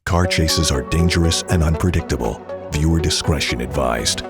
Car chases are dangerous and unpredictable. Viewer discretion advised.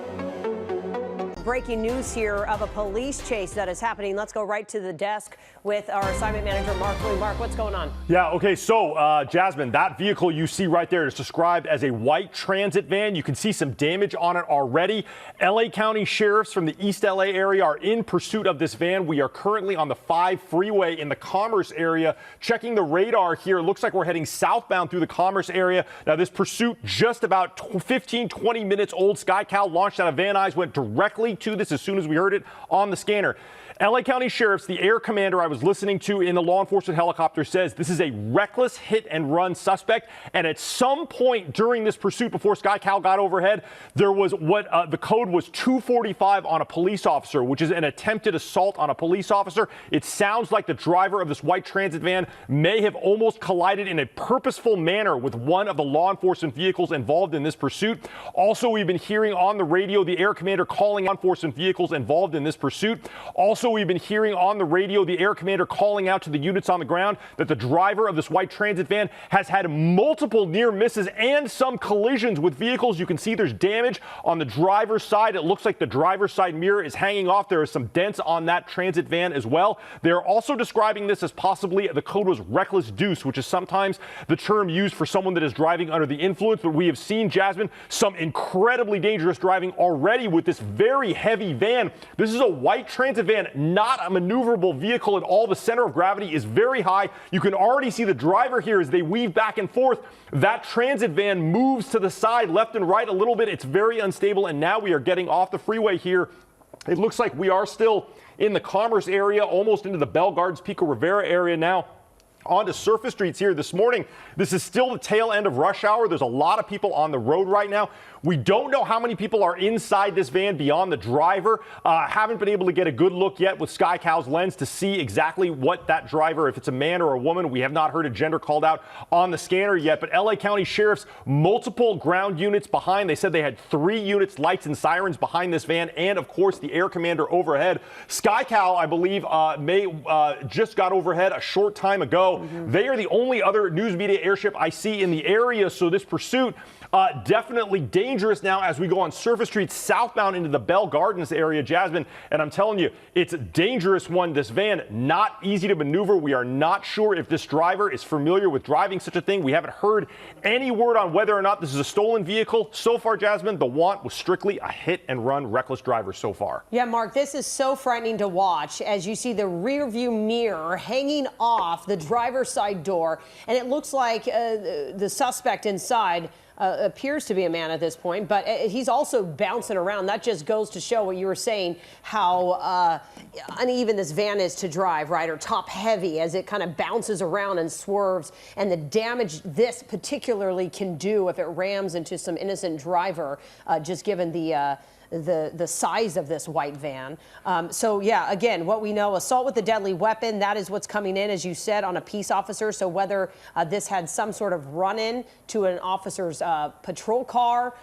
Breaking news here of a police chase that is happening. Let's go right to the desk with our assignment manager, Mark Lee. Mark, what's going on? Yeah, okay, so Jasmine, that vehicle you see right there is described as a white transit van. You can see some damage on it already. LA County sheriffs from the East LA area are in pursuit of this van. We are currently on the 5 freeway in the Commerce area. Checking the radar here, it looks like we're heading southbound through the Commerce area. Now, this pursuit just about 15-20 minutes old. SkyCal launched out of Van Nuys, went directly to this as soon as we heard it on the scanner. LA County Sheriff's, the air commander I was listening to in the law enforcement helicopter, says this is a reckless hit and run suspect. And at some point during this pursuit, before SkyCal got overhead, there was what the code was 245 on a police officer, which is an attempted assault on a police officer. It sounds like the driver of this white transit van may have almost collided in a purposeful manner with one of the law enforcement vehicles involved in this pursuit. Also, we've been hearing on the radio the air commander calling law enforcement vehicles involved in this pursuit. Also, we've been hearing on the radio the air commander calling out to the units on the ground that the driver of this white transit van has had multiple near misses and some collisions with vehicles. You can see there's damage on the driver's side. It looks like the driver's side mirror is hanging off. There are some dents on that transit van as well. They're also describing this as possibly, the code was reckless deuce, which is sometimes the term used for someone that is driving under the influence. But we have seen, Jasmine, some incredibly dangerous driving already with this very heavy van. This is a white transit van, not a maneuverable vehicle at all. The center of gravity is very high. You can already see the driver here as they weave back and forth. That transit van moves to the side, left and right a little bit. It's very unstable, and now we are getting off the freeway here. It looks like we are still in the Commerce area, almost into the Bell Gardens, Pico Rivera area now. Onto surface streets here this morning. This is still the tail end of rush hour. There's a lot of people on the road right now. We don't know how many people are inside this van beyond the driver. Haven't been able to get a good look yet with SkyCal's lens to see exactly what that driver, if it's a man or a woman. We have not heard a gender called out on the scanner yet. But LA County Sheriff's, multiple ground units behind. They said they had 3 units, lights and sirens behind this van, and of course the air commander overhead. SkyCal, I believe, just got overhead a short time ago. They are the only other news media airship I see in the area, so this pursuit definitely dangerous now as we go on surface streets southbound into the Bell Gardens area, Jasmine. And I'm telling you, it's a dangerous one. This van, not easy to maneuver. We are not sure if this driver is familiar with driving such a thing. We haven't heard any word on whether or not this is a stolen vehicle. So far, Jasmine, the want was strictly a hit and run reckless driver so far. Yeah, Mark, this is so frightening to watch as you see the rear view mirror hanging off the driver's side door. And it looks like the suspect inside appears to be a man at this point, but he's also bouncing around. That just goes to show what you were saying, how uneven this van is to drive, right? Or top heavy as it kind of bounces around and swerves, and the damage this particularly can do if it rams into some innocent driver, just given the size of this white van. So yeah, again, what we know, assault with a deadly weapon, that is what's coming in, as you said, on a peace officer. So whether this had some sort of run-in to an officer's patrol car,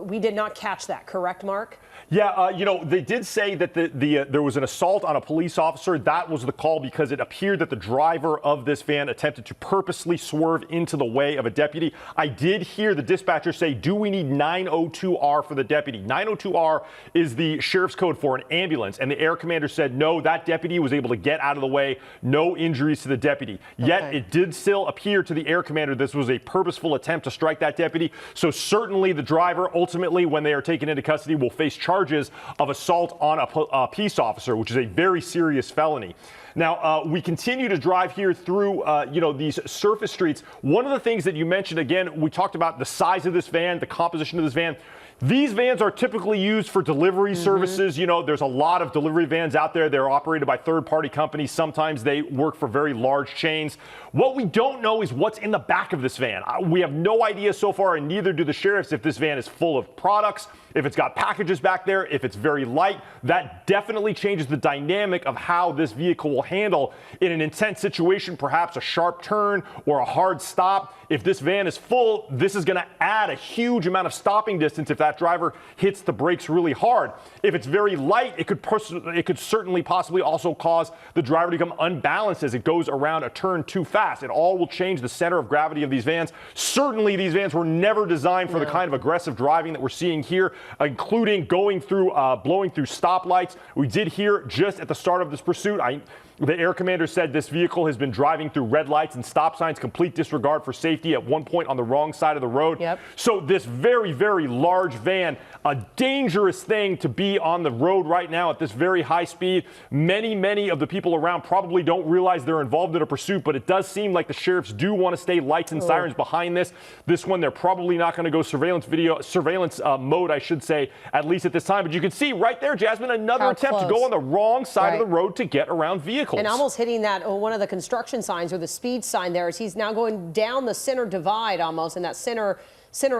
we did not catch that, correct, Mark? Yeah, you know, they did say that there was an assault on a police officer. That was the call because it appeared that the driver of this van attempted to purposely swerve into the way of a deputy. I did hear the dispatcher say, do we need 902R for the deputy? 902R is the sheriff's code for an ambulance. And the air commander said, no, that deputy was able to get out of the way. No injuries to the deputy. Yet it did still appear to the air commander this was a purposeful attempt to strike that deputy. So certainly the driver, ultimately, when they are taken into custody, will face charges of assault on a peace officer, which is a very serious felony. Now, we continue to drive here through, these surface streets. One of the things that you mentioned, again, we talked about the size of this van, the composition of this van. These vans are typically used for delivery services. You know, there's a lot of delivery vans out there. They're operated by third-party companies. Sometimes they work for very large chains. What we don't know is what's in the back of this van. We have no idea so far, and neither do the sheriffs, if this van is full of products, if it's got packages back there, if it's very light. That definitely changes the dynamic of how this vehicle will handle in an intense situation, perhaps a sharp turn or a hard stop. If this van is full, this is going to add a huge amount of stopping distance if that driver hits the brakes really hard. If it's very light, it could certainly possibly also cause the driver to become unbalanced as it goes around a turn too fast. It all will change the center of gravity of these vans. Certainly, these vans were never designed for the kind of aggressive driving that we're seeing here, including going through, blowing through stoplights. We did hear just at the start of this pursuit, the air commander said this vehicle has been driving through red lights and stop signs, complete disregard for safety, at one point on the wrong side of the road. Yep. So this very, very large van, a dangerous thing to be on the road right now at this very high speed. Many of the people around probably don't realize they're involved in a pursuit, but it does seem like the sheriffs do want to stay lights and sirens behind this. This one, they're probably not going to go surveillance mode, I should say, at least at this time. But you can see right there, Jasmine, another attempt to go on the wrong side of the road to get around vehicles. And almost hitting that one of the construction signs or the speed sign there as he's now going down the center divide almost in that center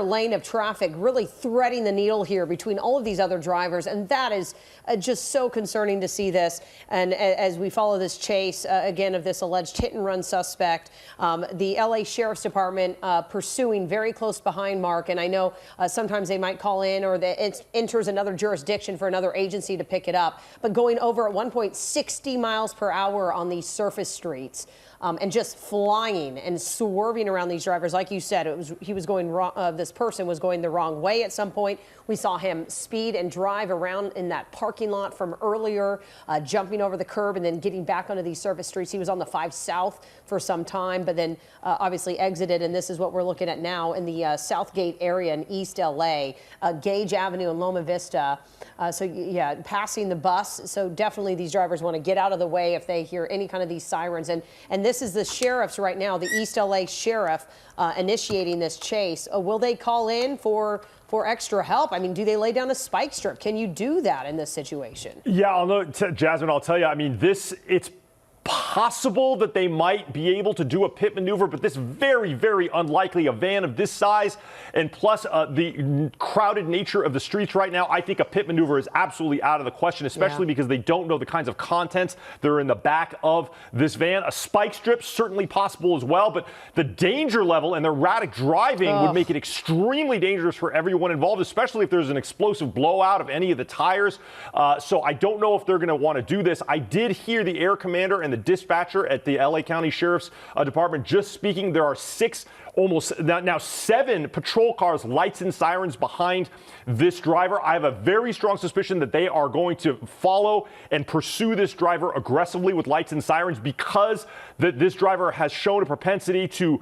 lane of traffic, really threading the needle here between all of these other drivers. And that is just so concerning to see this. And as we follow this chase, again, of this alleged hit and run suspect, the LA Sheriff's Department pursuing very close behind Mark. And I know sometimes they might call in or it enters another jurisdiction for another agency to pick it up. But going over at 1.60 miles per hour on these surface streets. And just flying and swerving around these drivers. Like you said, he was going wrong. This person was going the wrong way at some point. We saw him speed and drive around in that parking lot from earlier, jumping over the curb and then getting back onto these surface streets. He was on the 5 South for some time, but then obviously exited. And this is what we're looking at now in the Southgate area in East LA, Gage Avenue and Loma Vista. So yeah, passing the bus. So definitely these drivers want to get out of the way if they hear any kind of these sirens. And this is the sheriffs right now, the East LA sheriff initiating this chase. Will they call in for extra help? I mean, do they lay down a spike strip? Can you do that in this situation? Yeah, Jasmine, I'll tell you, I mean, it's possible that they might be able to do a pit maneuver, but this very, very unlikely. A van of this size and plus the crowded nature of the streets right now, I think a pit maneuver is absolutely out of the question, especially because they don't know the kinds of contents that are in the back of this van. A spike strip, certainly possible as well, but the danger level and the erratic driving would make it extremely dangerous for everyone involved, especially if there's an explosive blowout of any of the tires. So I don't know if they're going to want to do this. I did hear the air commander and the dispatcher at the LA County Sheriff's Department just speaking. There are now 7 patrol cars, lights and sirens behind this driver. I have a very strong suspicion that they are going to follow and pursue this driver aggressively with lights and sirens because this driver has shown a propensity to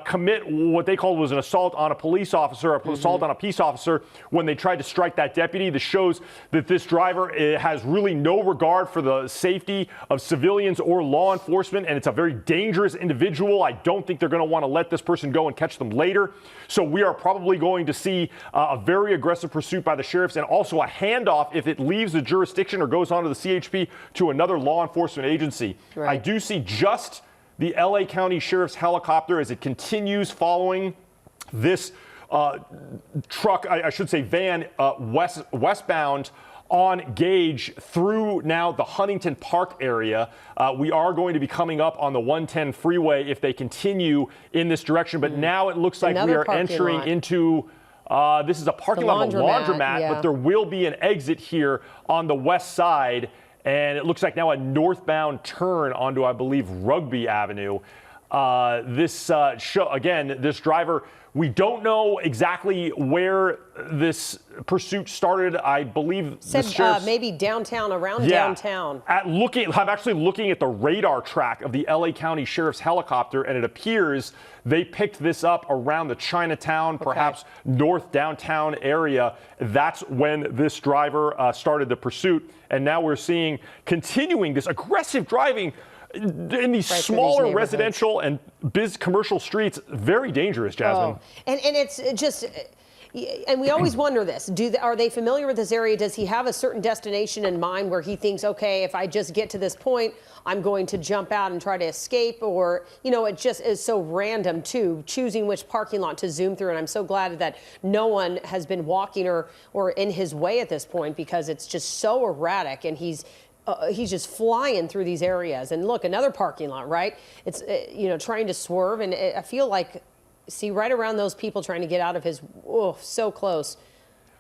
commit what they called was an assault on a police officer, assault on a peace officer when they tried to strike that deputy. This shows that this driver has really no regard for the safety of civilians or law enforcement, and it's a very dangerous individual. I don't think they're going to want to let this person go and catch them later. So we are probably going to see a very aggressive pursuit by the sheriffs and also a handoff if it leaves the jurisdiction or goes on to the CHP to another law enforcement agency. Right. I do see just the LA County Sheriff's helicopter as it continues following this truck, I should say van, westbound on Gage through now the Huntington Park area. We are going to be coming up on the 110 freeway if they continue in this direction. But now it looks like we are entering into this is a parking lot of a laundromat, but there will be an exit here on the west side. And it looks like now a northbound turn onto, I believe, Rugby Avenue. This driver, we don't know exactly where this pursuit started. I believe said maybe downtown, around downtown. I'm actually looking at the radar track of the LA County Sheriff's helicopter, and it appears they picked this up around the Chinatown, perhaps north downtown area. That's when this driver started the pursuit, and now we're seeing continuing this aggressive driving in these smaller residential and commercial streets. Very dangerous, Jasmine. And it's just, and we always wonder this, are they familiar with this area? Does he have a certain destination in mind where he thinks, okay, if I just get to this point, I'm going to jump out and try to escape? Or, it just is so random too, choosing which parking lot to zoom through. And I'm so glad that no one has been walking or in his way at this point, because it's just so erratic, and he's just flying through these areas. And look, another parking lot, right? It's, trying to swerve. And I feel like see right around those people trying to get out of his, oh, so close.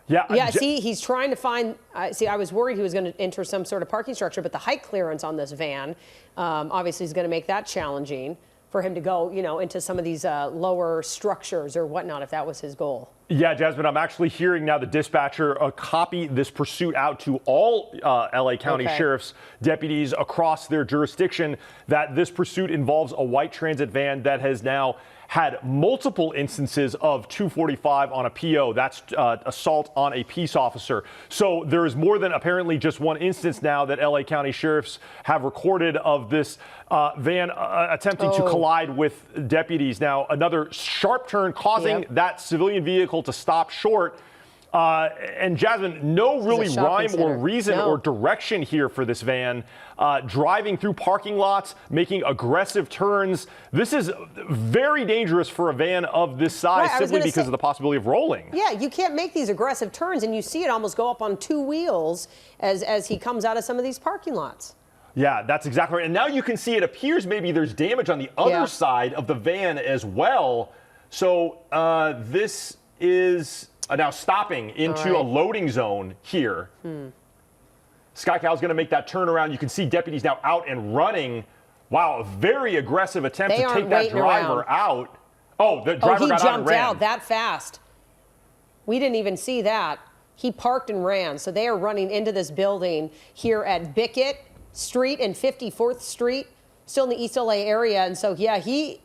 Yeah, see, he's trying to find, I was worried he was going to enter some sort of parking structure, but the height clearance on this van obviously is going to make that challenging for him to go, into some of these lower structures or whatnot, if that was his goal. Yeah, Jasmine, I'm actually hearing now the dispatcher copy this pursuit out to all LA County Sheriff's deputies across their jurisdiction, that this pursuit involves a white transit van that has now had multiple instances of 245 on a PO. That's assault on a peace officer. So there is more than apparently just one instance now that LA County sheriffs have recorded of this van attempting to collide with deputies. Now, another sharp turn causing that civilian vehicle to stop short. And Jasmine, no really rhyme or reason or direction here for this van. Driving through parking lots, making aggressive turns. This is very dangerous for a van of this size, simply because of the possibility of rolling. Yeah, you can't make these aggressive turns, and you see it almost go up on two wheels as he comes out of some of these parking lots. Yeah, that's exactly right. And now you can see it appears maybe there's damage on the other side of the van as well. So this is now stopping into a loading zone here. SkyCal's going to make that turnaround. You can see deputies now out and running. Wow, a very aggressive attempt to take that driver out. Oh, the driver got out and ran. He jumped out that fast. We didn't even see that. He parked and ran. So they are running into this building here at Bickett Street and 54th Street, still in the East LA area. And so, yeah, he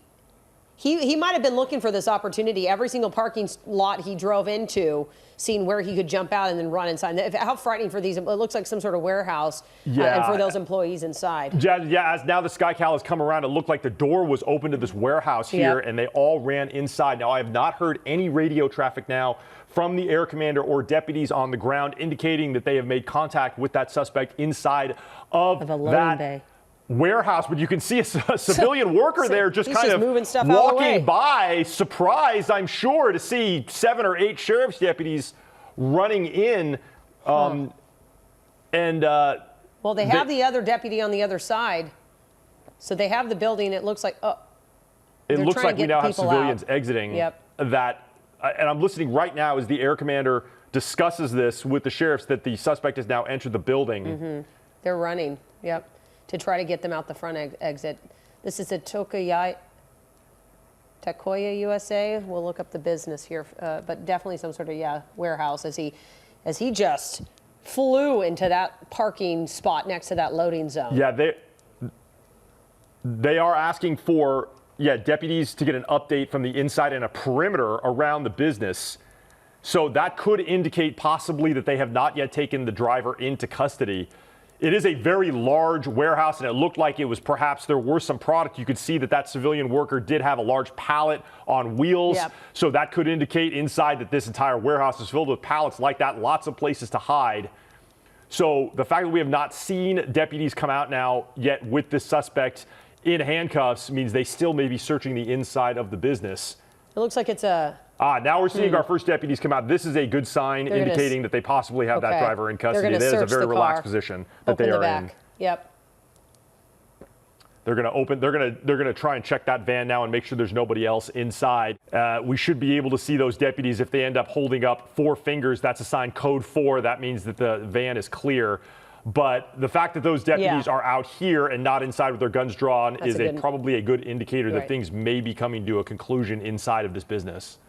might have been looking for this opportunity. Every single parking lot he drove into, seeing where he could jump out and then run inside. How frightening for these. It looks like some sort of warehouse and for those employees inside. Yeah, as now the SkyCal has come around, it looked like the door was open to this warehouse here, and they all ran inside. Now, I have not heard any radio traffic now from the air commander or deputies on the ground indicating that they have made contact with that suspect inside of a that bay. Warehouse, but you can see a civilian worker there just kind of moving stuff walking by, surprised, I'm sure, to see 7 or 8 sheriff's deputies running in. Well, they have the other deputy on the other side, so they have the building. It looks like it looks like we now have civilians exiting that. And I'm listening right now as the air commander discusses this with the sheriffs that the suspect has now entered the building. They're running. To try to get them out the front exit. This is a Takoya, USA. We'll look up the business here, but definitely some sort of warehouse as he just flew into that parking spot next to that loading zone. Yeah, they are asking for deputies to get an update from the inside and a perimeter around the business. So that could indicate possibly that they have not yet taken the driver into custody. It is a very large warehouse, and it looked like it was perhaps there were some product. You could see that civilian worker did have a large pallet on wheels. So that could indicate inside that this entire warehouse is filled with pallets like that, lots of places to hide. So the fact that we have not seen deputies come out now yet with this suspect in handcuffs means they still may be searching the inside of the business. It looks like it's a... now we're seeing our first deputies come out. This is a good sign indicating that they possibly have that driver in custody. That is a very relaxed position that they are in. Yep. They're going to try and check that van now and make sure there's nobody else inside. We should be able to see those deputies if they end up holding up 4 fingers. That's a sign code 4. That means that the van is clear. But the fact that those deputies are out here and not inside with their guns drawn is probably a good indicator that things may be coming to a conclusion inside of this business.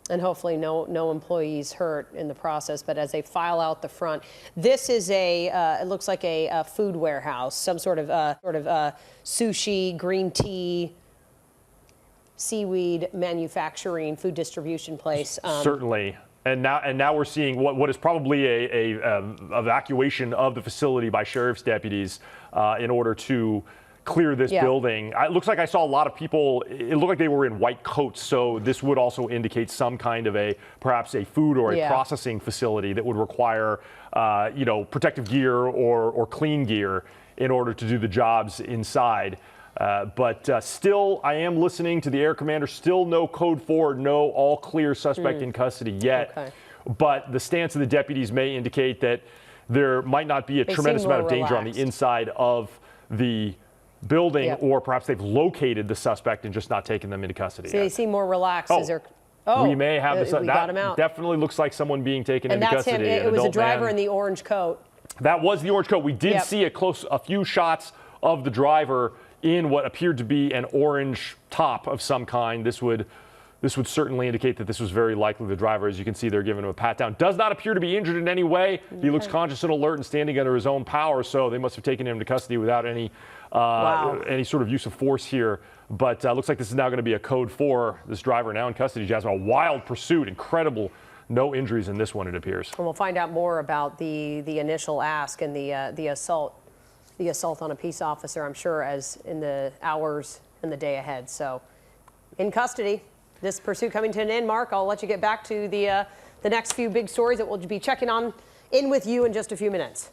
And hopefully no employees hurt in the process. But as they file out the front, this is it looks like a food warehouse, some sort of sushi, green tea, seaweed manufacturing, food distribution place. Certainly. And now we're seeing what is probably a evacuation of the facility by sheriff's deputies in order to clear this building. It looks like I saw a lot of people. It looked like they were in white coats, so this would also indicate some kind of perhaps a food or a processing facility that would require protective gear or clean gear in order to do the jobs inside. But still, I am listening to the air commander. Still no code 4, no all clear suspect in custody yet. But the stance of the deputies may indicate that there might not be a tremendous amount of danger on the inside of the building, Yep. or perhaps they've located the suspect and just not taken them into custody. So they seem more relaxed. Is there? We may have this. We got him out. Definitely looks like someone being taken And into that's him. custody. It was a driver in the orange coat. That was the orange coat. We did see a few shots of the driver in what appeared to be an orange top of some kind. This would certainly indicate that this was very likely the driver. As you can see, they're giving him a pat down. Does not appear to be injured in any way. He looks conscious and alert and standing under his own power, so they must have taken him to custody without any sort of use of force here. But looks like this is now going to be a code 4. This driver now in custody, Jasmine. A wild pursuit, incredible. No injuries in this one, it appears. And we'll find out more about the initial ask and the assault on a peace officer, I'm sure, as in the hours and the day ahead. So in custody. This pursuit coming to an end. Mark, I'll let you get back to the next few big stories that we'll be checking in with you in just a few minutes.